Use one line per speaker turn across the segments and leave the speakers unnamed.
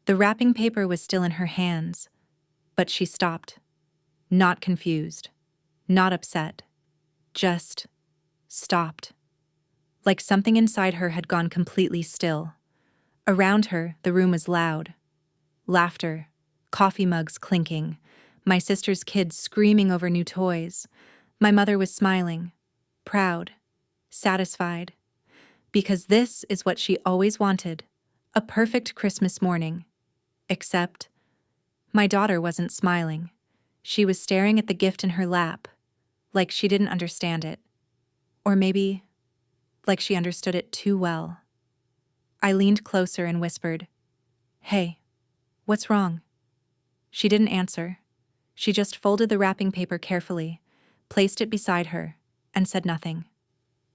The wrapping paper was still in her hands, but she stopped. Not confused, not upset, just stopped. Like something inside her had gone completely still. Around her, the room was loud. Laughter, coffee mugs clinking, my sister's kids screaming over new toys. My mother was smiling, proud, satisfied, because this is what she always wanted, a perfect Christmas morning. Except, my daughter wasn't smiling. She was staring at the gift in her lap, like she didn't understand it. Or maybe, like she understood it too well. I leaned closer and whispered, "Hey, what's wrong?" She didn't answer. She just folded the wrapping paper carefully, placed it beside her, and said nothing.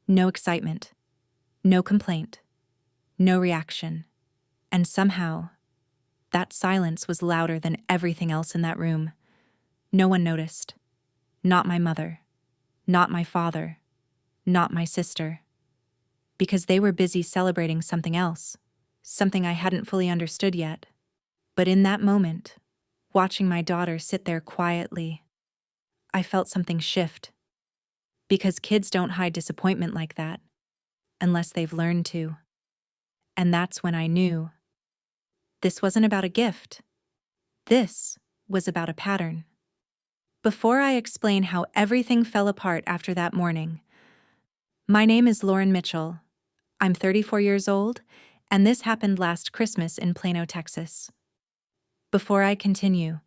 No excitement, no complaint, no reaction. And somehow, that silence was louder than everything else in that room. No one noticed. Not my mother, not my father, not my sister. Because they were busy celebrating something else, something I hadn't fully understood yet. But in that moment, watching my daughter sit there quietly, I felt something shift. Because kids don't hide disappointment like that, unless they've learned to. And that's when I knew. This wasn't about a gift. This was about a pattern. Before I explain how everything fell apart after that morning, my name is Lauren Mitchell. I'm 34 years old, and this happened last Christmas in Plano, Texas. Before I continue,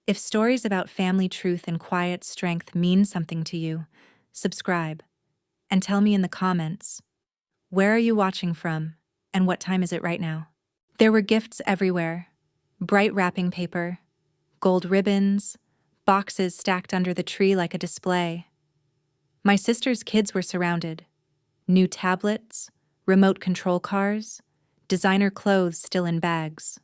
if stories about family truth and quiet strength mean something to you, subscribe and tell me in the comments, where are you watching from and what time is it right now? There were gifts everywhere, bright wrapping paper, gold ribbons, boxes stacked under the tree like a display. My sister's kids were surrounded. New tablets, remote control cars, designer clothes still in bags.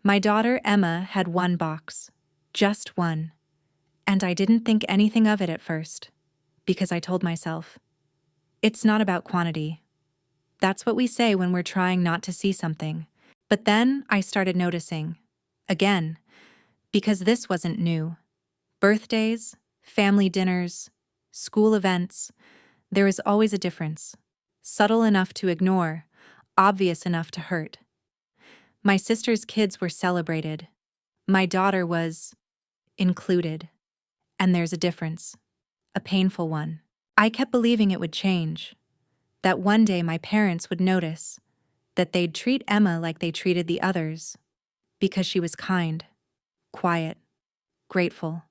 My daughter Emma had one box, just one, and I didn't think anything of it at first, because I told myself, it's not about quantity. That's what we say when we're trying not to see something. But then I started noticing, again, because this wasn't new. Birthdays, family dinners, school events, there is always a difference. Subtle enough to ignore, obvious enough to hurt. My sister's kids were celebrated. My daughter was included. And there's a difference, a painful one. I kept believing it would change, that one day my parents would notice, that they'd treat Emma like they treated the others, because she was kind, quiet, grateful.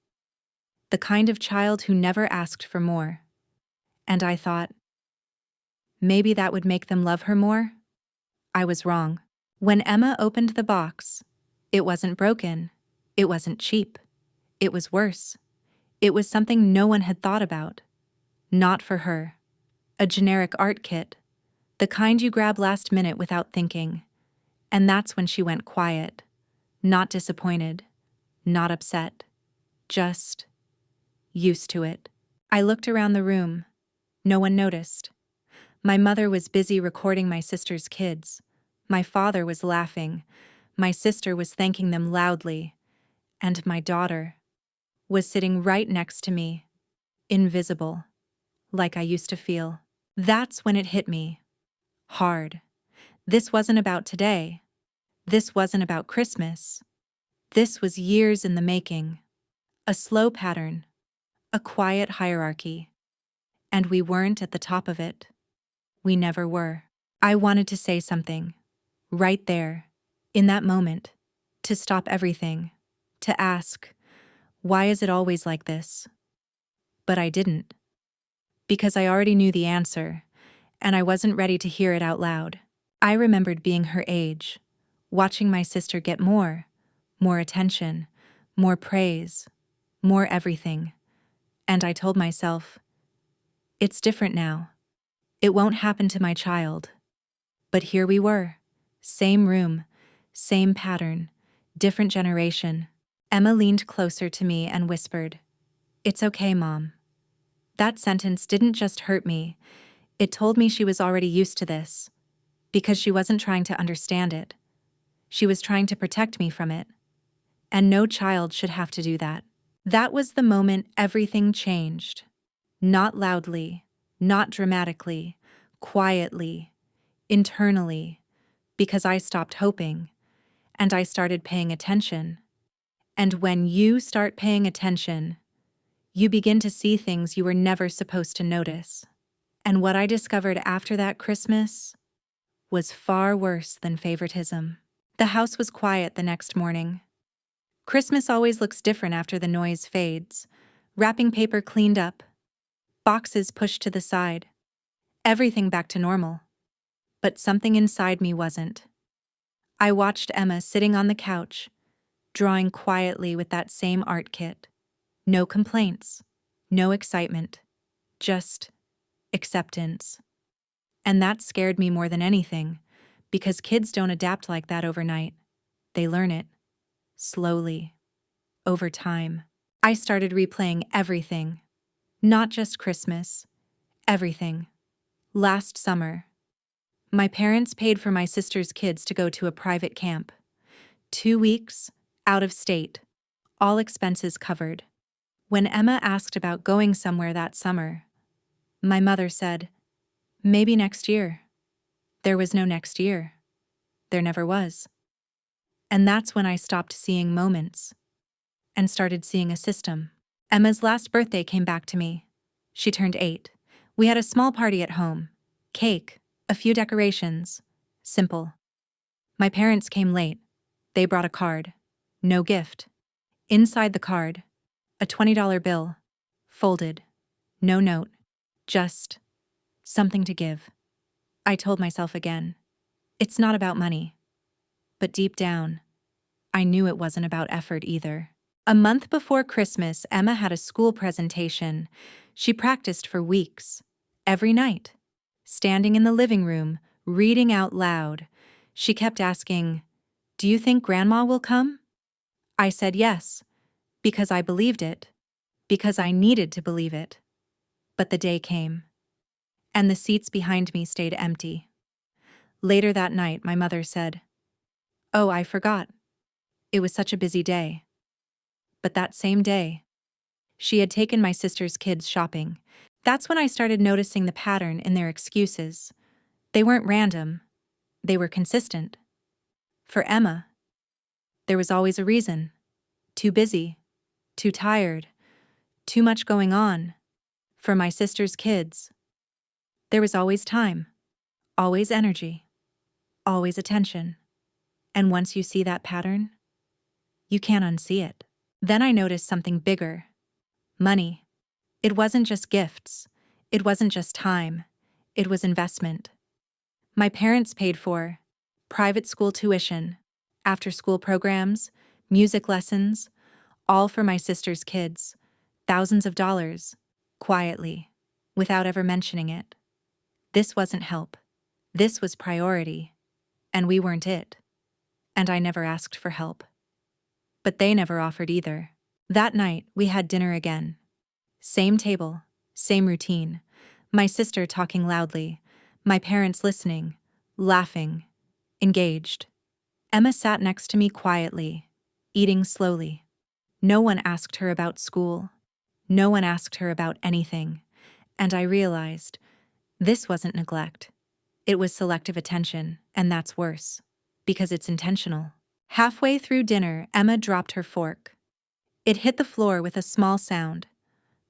The kind of child who never asked for more. And I thought, maybe that would make them love her more? I was wrong. When Emma opened the box, it wasn't broken, it wasn't cheap, it was worse. It was something no one had thought about. Not for her. A generic art kit, the kind you grab last minute without thinking. And that's when she went quiet, not disappointed, not upset, just used to it. I looked around the room. No one noticed. My mother was busy recording my sister's kids. My father was laughing. My sister was thanking them loudly. And my daughter was sitting right next to me, invisible, like I used to feel. That's when it hit me. Hard. This wasn't about today. This wasn't about Christmas. This was years in the making. A slow pattern. A quiet hierarchy. And we weren't at the top of it. We never were. I wanted to say something. Right there. In that moment. To stop everything. To ask, why is it always like this? But I didn't. Because I already knew the answer, and I wasn't ready to hear it out loud. I remembered being her age, watching my sister get more attention, more praise, more everything. And I told myself, it's different now. It won't happen to my child. But here we were, same room, same pattern, different generation. Emma leaned closer to me and whispered, "It's okay, Mom." That sentence didn't just hurt me, it told me she was already used to this, because she wasn't trying to understand it. She was trying to protect me from it. And no child should have to do that. That was the moment everything changed. Not loudly, not dramatically, quietly, internally, because I stopped hoping, and I started paying attention. And when you start paying attention, you begin to see things you were never supposed to notice. And what I discovered after that Christmas was far worse than favoritism. The house was quiet the next morning. Christmas always looks different after the noise fades. Wrapping paper cleaned up, boxes pushed to the side, everything back to normal. But something inside me wasn't. I watched Emma sitting on the couch, drawing quietly with that same art kit. No complaints, no excitement, just acceptance. And that scared me more than anything, because kids don't adapt like that overnight. They learn it, slowly, over time. I started replaying everything, not just Christmas, everything. Last summer, my parents paid for my sister's kids to go to a private camp. 2 weeks, out of state, all expenses covered. When Emma asked about going somewhere that summer, my mother said, "Maybe next year." There was no next year. There never was. And that's when I stopped seeing moments and started seeing a system. Emma's last birthday came back to me. She turned 8. We had a small party at home. Cake, a few decorations. Simple. My parents came late. They brought a card. No gift. Inside the card, a $20 bill. Folded. No note. Just something to give. I told myself again, it's not about money. But deep down, I knew it wasn't about effort either. A month before Christmas, Emma had a school presentation. She practiced for weeks, every night, standing in the living room, reading out loud. She kept asking, "Do you think Grandma will come?" I said yes, because I believed it, because I needed to believe it. But the day came, and the seats behind me stayed empty. Later that night, my mother said, "Oh, I forgot. It was such a busy day." But that same day, she had taken my sister's kids shopping. That's when I started noticing the pattern in their excuses. They weren't random. They were consistent. For Emma, there was always a reason. Too busy. Too tired. Too much going on. For my sister's kids, there was always time. Always energy. Always attention. And once you see that pattern, you can't unsee it. Then I noticed something bigger. Money. It wasn't just gifts. It wasn't just time. It was investment. My parents paid for private school tuition, after-school programs, music lessons, all for my sister's kids, thousands of dollars, quietly, without ever mentioning it. This wasn't help. This was priority. And we weren't it. And I never asked for help. But they never offered either. That night, we had dinner again. Same table, same routine. My sister talking loudly, my parents listening, laughing, engaged. Emma sat next to me quietly, eating slowly. No one asked her about school. No one asked her about anything. And I realized this wasn't neglect. It was selective attention, and that's worse, because it's intentional. Halfway through dinner, Emma dropped her fork. It hit the floor with a small sound.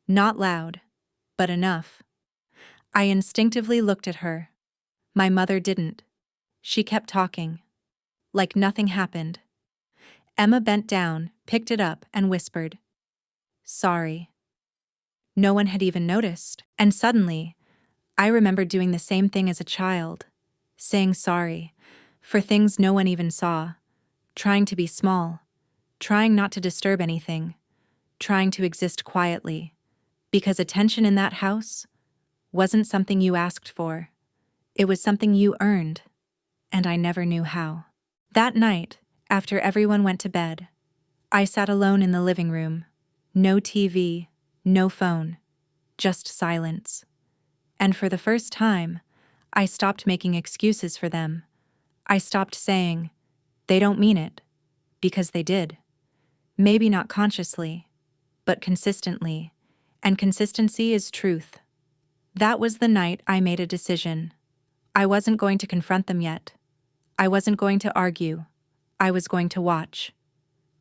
Not loud, but enough. I instinctively looked at her. My mother didn't. She kept talking, like nothing happened. Emma bent down, picked it up, and whispered, "Sorry." No one had even noticed. And suddenly, I remembered doing the same thing as a child, saying sorry, for things no one even saw, trying to be small, trying not to disturb anything, trying to exist quietly, because attention in that house wasn't something you asked for. It was something you earned, and I never knew how. That night, after everyone went to bed, I sat alone in the living room. No TV, no phone, just silence. And for the first time, I stopped making excuses for them. I stopped saying, They don't mean it, because they did. Maybe not consciously, but consistently, and consistency is truth. That was the night I made a decision. I wasn't going to confront them yet. I wasn't going to argue. I was going to watch.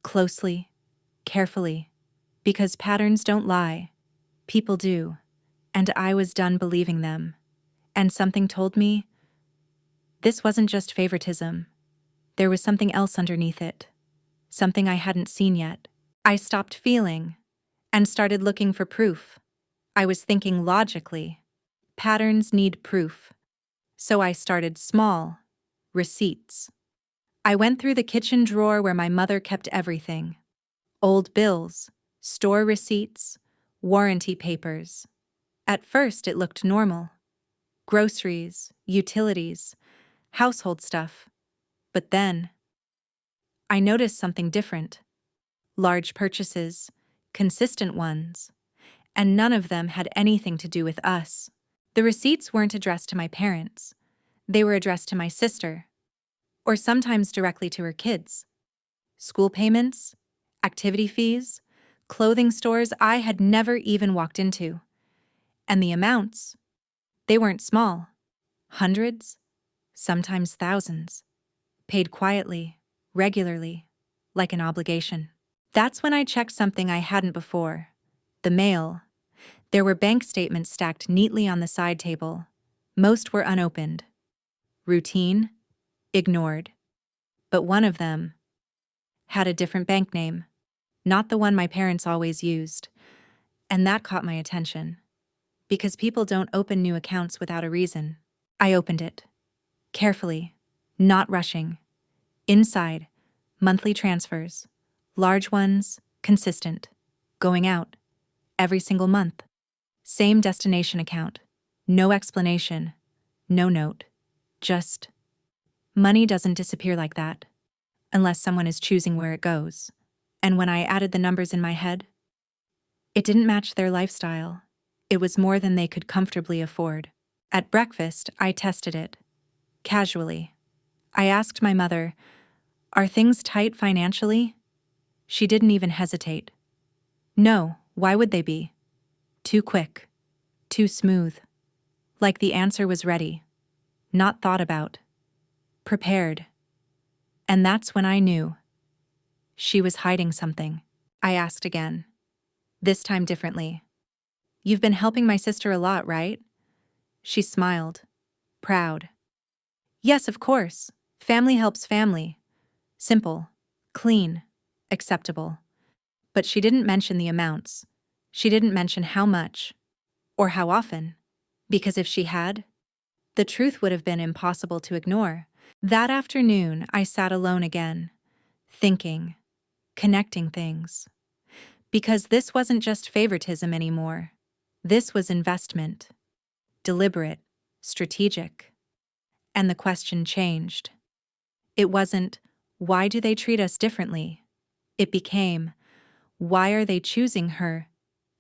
Closely, carefully, because patterns don't lie. People do. And I was done believing them. And something told me this wasn't just favoritism. There was something else underneath it. Something I hadn't seen yet. I stopped feeling and started looking for proof. I was thinking logically. Patterns need proof. So I started small. Receipts. I went through the kitchen drawer where my mother kept everything. Old bills, store receipts, warranty papers. At first it looked normal. Groceries, utilities, household stuff. But then I noticed something different. Large purchases, consistent ones, and none of them had anything to do with us. The receipts weren't addressed to my parents. They were addressed to my sister, or sometimes directly to her kids. School payments, activity fees, clothing stores I had never even walked into. And the amounts, they weren't small. Hundreds, sometimes thousands. Paid quietly, regularly, like an obligation. That's when I checked something I hadn't before. The mail. There were bank statements stacked neatly on the side table. Most were unopened. Routine, ignored. But one of them had a different bank name, not the one my parents always used. And that caught my attention. Because people don't open new accounts without a reason. I opened it. Carefully, not rushing. Inside, monthly transfers. Large ones, consistent. Going out. Every single month. Same destination account. No explanation. No note. Just. Money doesn't disappear like that. Unless someone is choosing where it goes. And when I added the numbers in my head, it didn't match their lifestyle. It was more than they could comfortably afford. At breakfast, I tested it. Casually. I asked my mother, "Are things tight financially?" She didn't even hesitate. No, why would they be? Too quick. Too smooth. Like the answer was ready. Not thought about. Prepared. And that's when I knew. She was hiding something. I asked again. This time differently. "You've been helping my sister a lot, right?" She smiled. Proud. "Yes, of course. Family helps family. Simple. Clean. Acceptable." But she didn't mention the amounts. She didn't mention how much. Or how often. Because if she had, the truth would have been impossible to ignore. That afternoon, I sat alone again. Thinking. Connecting things. Because this wasn't just favoritism anymore. This was investment. Deliberate. Strategic. And the question changed. It wasn't, why do they treat us differently? It became, why are they choosing her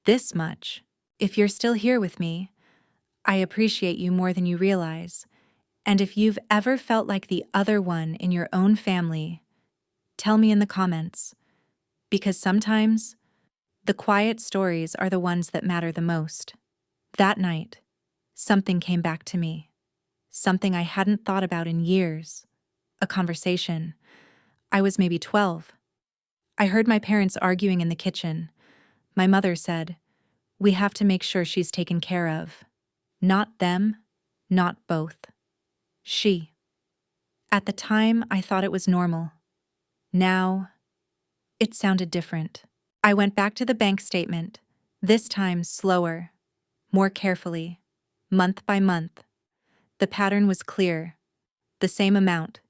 this much? If you're still here with me, I appreciate you more than you realize. And if you've ever felt like the other one in your own family, tell me in the comments. Because sometimes, the quiet stories are the ones that matter the most. That night, something came back to me. Something I hadn't thought about in years. A conversation. I was maybe 12. I heard my parents arguing in the kitchen. My mother said, "We have to make sure she's taken care of. Not them, not both. She." At the time, I thought it was normal. Now, it sounded different. I went back to the bank statement, this time slower, more carefully, month by month. The pattern was clear. The same amount,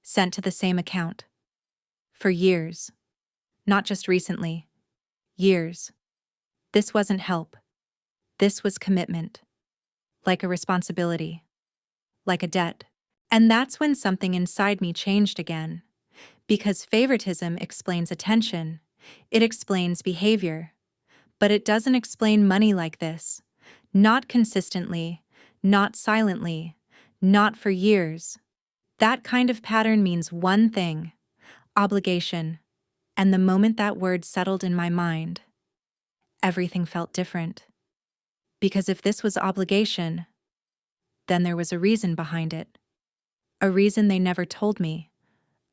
sent to the same account. For years. Not just recently. Years. This wasn't help. This was commitment. Like a responsibility. Like a debt. And that's when something inside me changed again. Because favoritism explains attention. It explains behavior. But it doesn't explain money like this. Not consistently. Not silently. Not for years. That kind of pattern means one thing. Obligation. And the moment that word settled in my mind, everything felt different. Because if this was obligation, then there was a reason behind it. A reason they never told me.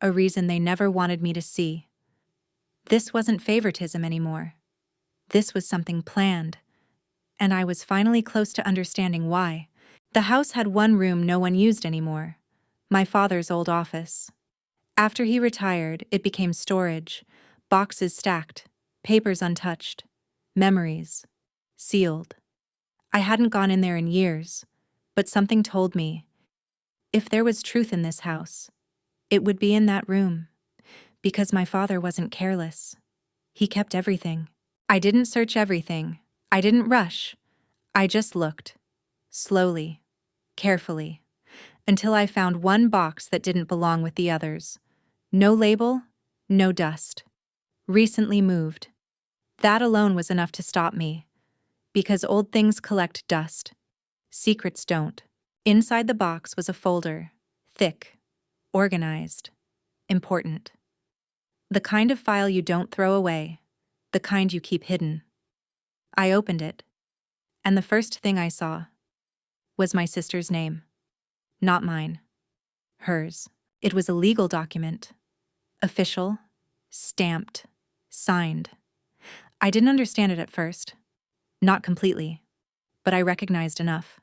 A reason they never wanted me to see. This wasn't favoritism anymore. This was something planned. And I was finally close to understanding why. The house had one room no one used anymore. My father's old office. After he retired, it became storage. Boxes stacked. Papers untouched. Memories. Sealed. I hadn't gone in there in years, but something told me, if there was truth in this house, it would be in that room. Because my father wasn't careless. He kept everything. I didn't search everything. I didn't rush. I just looked. Slowly. Carefully. Until I found one box that didn't belong with the others. No label, no dust. Recently moved. That alone was enough to stop me. Because old things collect dust. Secrets don't. Inside the box was a folder. Thick. Organized. Important. The kind of file you don't throw away. The kind you keep hidden. I opened it. And the first thing I saw was my sister's name. Not mine. Hers. It was a legal document. Official. Stamped. Signed. I didn't understand it at first. Not completely. But I recognized enough.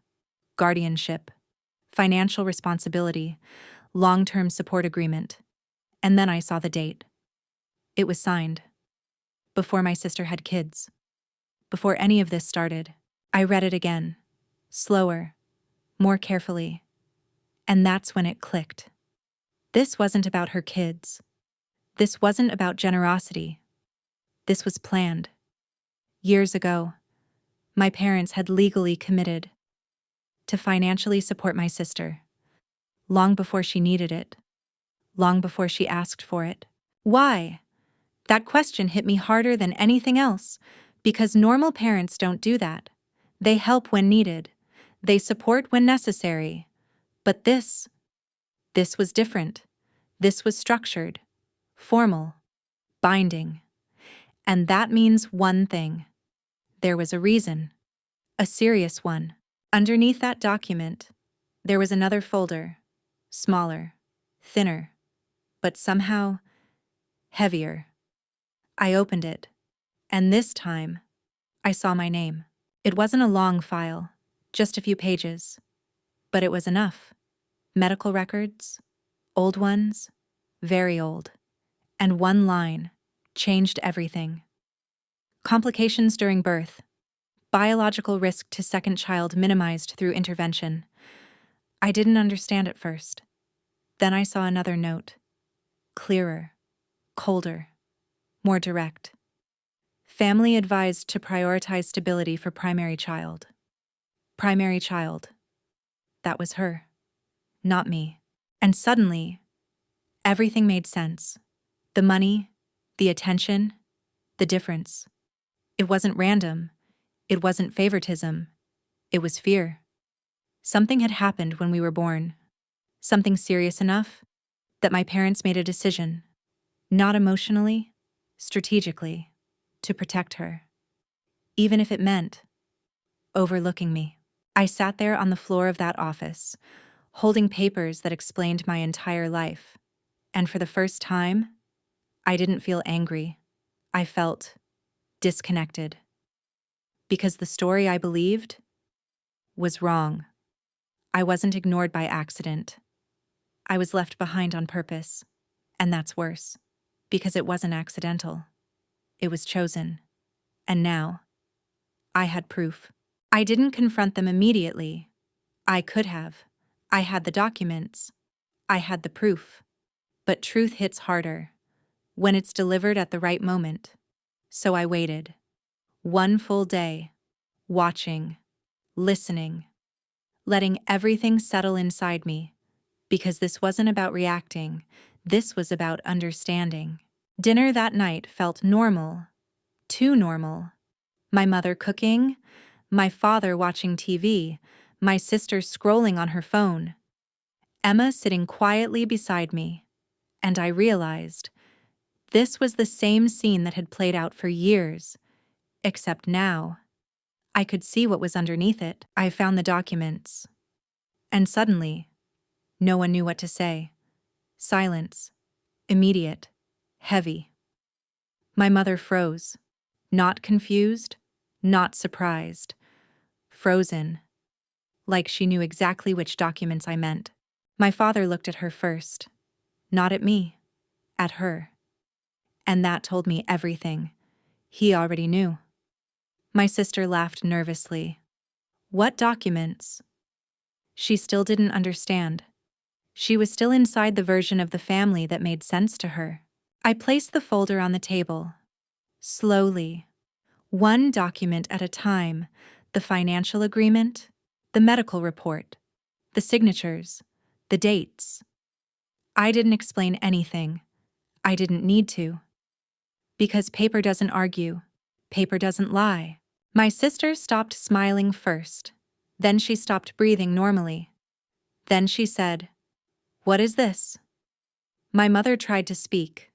Guardianship. Financial responsibility. Long-term support agreement. And then I saw the date. It was signed. Before my sister had kids. Before any of this started. I read it again. Slower. More carefully. And that's when it clicked. This wasn't about her kids. This wasn't about generosity. This was planned. Years ago, my parents had legally committed to financially support my sister. Long before she needed it. Long before she asked for it. Why? That question hit me harder than anything else, because normal parents don't do that. They help when needed. They support when necessary. But this was different. This was structured, formal, binding. And that means one thing. There was a reason. A serious one. Underneath that document, there was another folder. Smaller, thinner, but somehow heavier. I opened it, and this time, I saw my name. It wasn't a long file, just a few pages, but it was enough. Medical records, old ones, very old, and one line changed everything. Complications during birth, biological risk to second child minimized through intervention. I didn't understand at first. Then I saw another note, clearer, colder, more direct. Family advised to prioritize stability for primary child. Primary child. That was her, not me. And suddenly, everything made sense. The money, the attention, the difference. It wasn't random. It wasn't favoritism. It was fear. Something had happened when we were born. Something serious enough that my parents made a decision, not emotionally, strategically, to protect her. Even if it meant overlooking me. I sat there on the floor of that office, holding papers that explained my entire life. And for the first time, I didn't feel angry. I felt disconnected. Because the story I believed was wrong. I wasn't ignored by accident. I was left behind on purpose. And that's worse. Because it wasn't accidental. It was chosen. And now, I had proof. I didn't confront them immediately. I could have. I had the documents. I had the proof. But truth hits harder when it's delivered at the right moment. So I waited. One full day. Watching. Listening. Letting everything settle inside me. Because this wasn't about reacting. This was about understanding. Dinner that night felt normal. Too normal. My mother cooking. My father watching TV. My sister scrolling on her phone. Emma sitting quietly beside me. And I realized This was the same scene that had played out for years, except now, I could see what was underneath it. I found the documents. And suddenly, no one knew what to say. Silence. Immediate. Heavy. My mother froze. Not confused, not surprised. Frozen. Like she knew exactly which documents I meant. My father looked at her first. Not at me. At her. And that told me everything. He already knew. My sister laughed nervously. What documents? She still didn't understand. She was still inside the version of the family that made sense to her. I placed the folder on the table. Slowly. One document at a time. The financial agreement, the medical report, the signatures, the dates. I didn't explain anything. I didn't need to. Because paper doesn't argue. Paper doesn't lie. My sister stopped smiling first. Then she stopped breathing normally. Then she said, "What is this?" My mother tried to speak,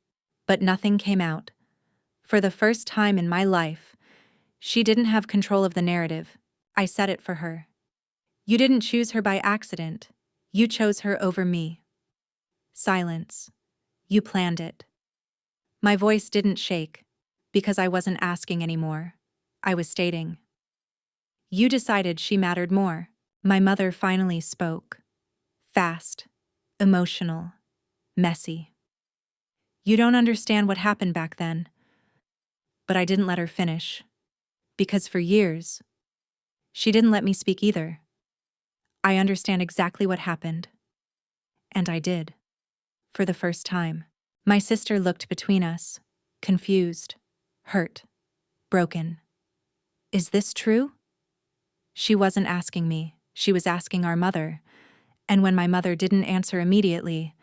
but nothing came out. For the first time in my life, she didn't have control of the narrative. I said it for her. You didn't choose her by accident. You chose her over me. Silence. You planned it. My voice didn't shake, because I wasn't asking anymore. I was stating. You decided she mattered more. My mother finally spoke. Fast. Emotional. Messy. You don't understand what happened back then. But I didn't let her finish. Because for years, she didn't let me speak either. I understand exactly what happened. And I did. For the first time. My sister looked between us, confused, hurt, broken. Is this true? She wasn't asking me, she was asking our mother. And when my mother didn't answer immediately,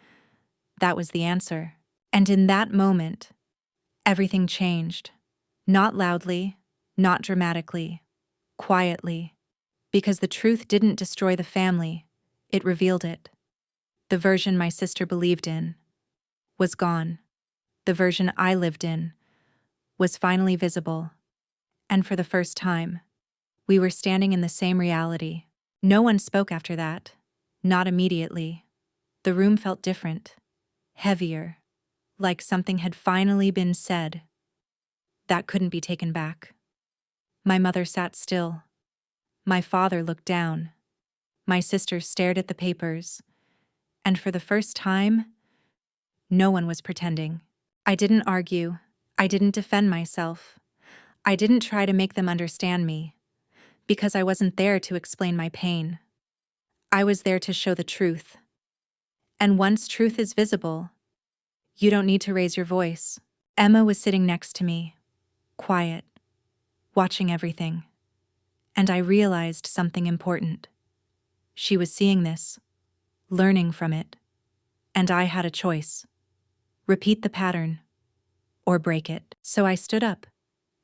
that was the answer. And in that moment, everything changed. Not loudly, not dramatically, quietly. Because the truth didn't destroy the family, it revealed it. The version my sister believed in was gone. The version I lived in was finally visible. And for the first time, we were standing in the same reality. No one spoke after that. Not immediately. The room felt different. Heavier. Like something had finally been said. That couldn't be taken back. My mother sat still. My father looked down. My sister stared at the papers. And for the first time, no one was pretending. I didn't argue. I didn't defend myself. I didn't try to make them understand me. Because I wasn't there to explain my pain. I was there to show the truth. And once truth is visible, you don't need to raise your voice. Emma was sitting next to me, quiet, watching everything. And I realized something important. She was seeing this, learning from it. And I had a choice. Repeat the pattern, or break it. So I stood up,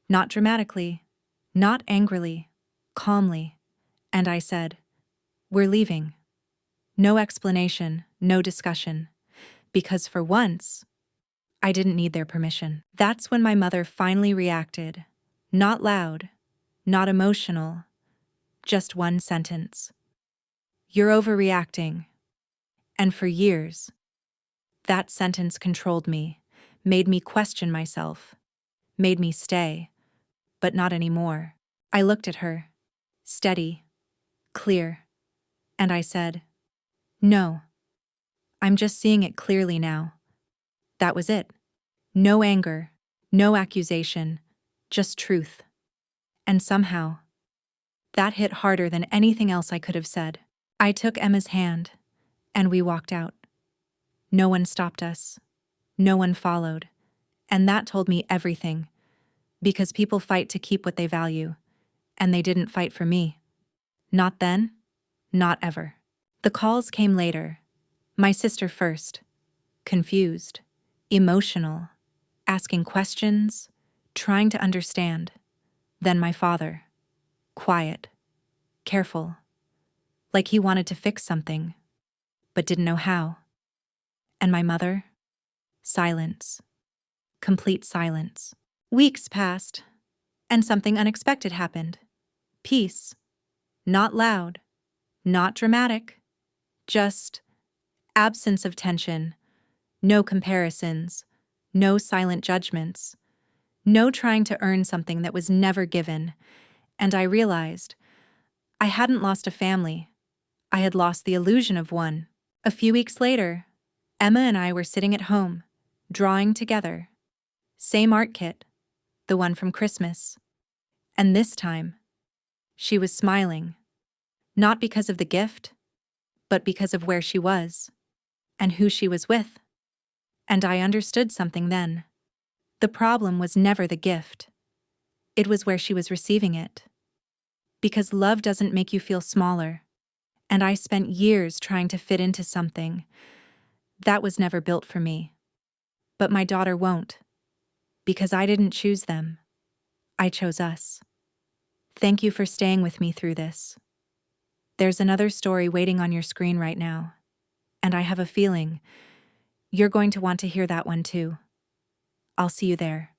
not dramatically, not angrily, calmly, and I said, "We're leaving." No explanation, no discussion, because for once, I didn't need their permission. That's when my mother finally reacted. Not loud, not emotional, just one sentence. "You're overreacting." And for years, that sentence controlled me, made me question myself, made me stay, but not anymore. I looked at her, steady, clear, and I said, "No, I'm just seeing it clearly now." That was it. No anger, no accusation, just truth. And somehow, that hit harder than anything else I could have said. I took Emma's hand, and we walked out. No one stopped us. No one followed. And that told me everything. Because people fight to keep what they value. And they didn't fight for me. Not then, not ever. The calls came later. My sister first. Confused. Emotional. Asking questions. Trying to understand. Then my father. Quiet. Careful. Like he wanted to fix something, but didn't know how. And my mother? Silence. complete silence. Weeks passed, and something unexpected happened. Peace. Not loud, not dramatic, just absence of tension, no comparisons, no silent judgments, no trying to earn something that was never given. And I realized I hadn't lost a family. I had lost the illusion of one. A few weeks later, Emma and I were sitting at home, drawing together. Same art kit, the one from Christmas. And this time, she was smiling, not because of the gift, but because of where she was and who she was with. And I understood something then. The problem was never the gift. It was where she was receiving it. Because love doesn't make you feel smaller. And I spent years trying to fit into something that was never built for me. But my daughter won't. Because I didn't choose them. I chose us. Thank you for staying with me through this. There's another story waiting on your screen right now. And I have a feeling you're going to want to hear that one too. I'll see you there.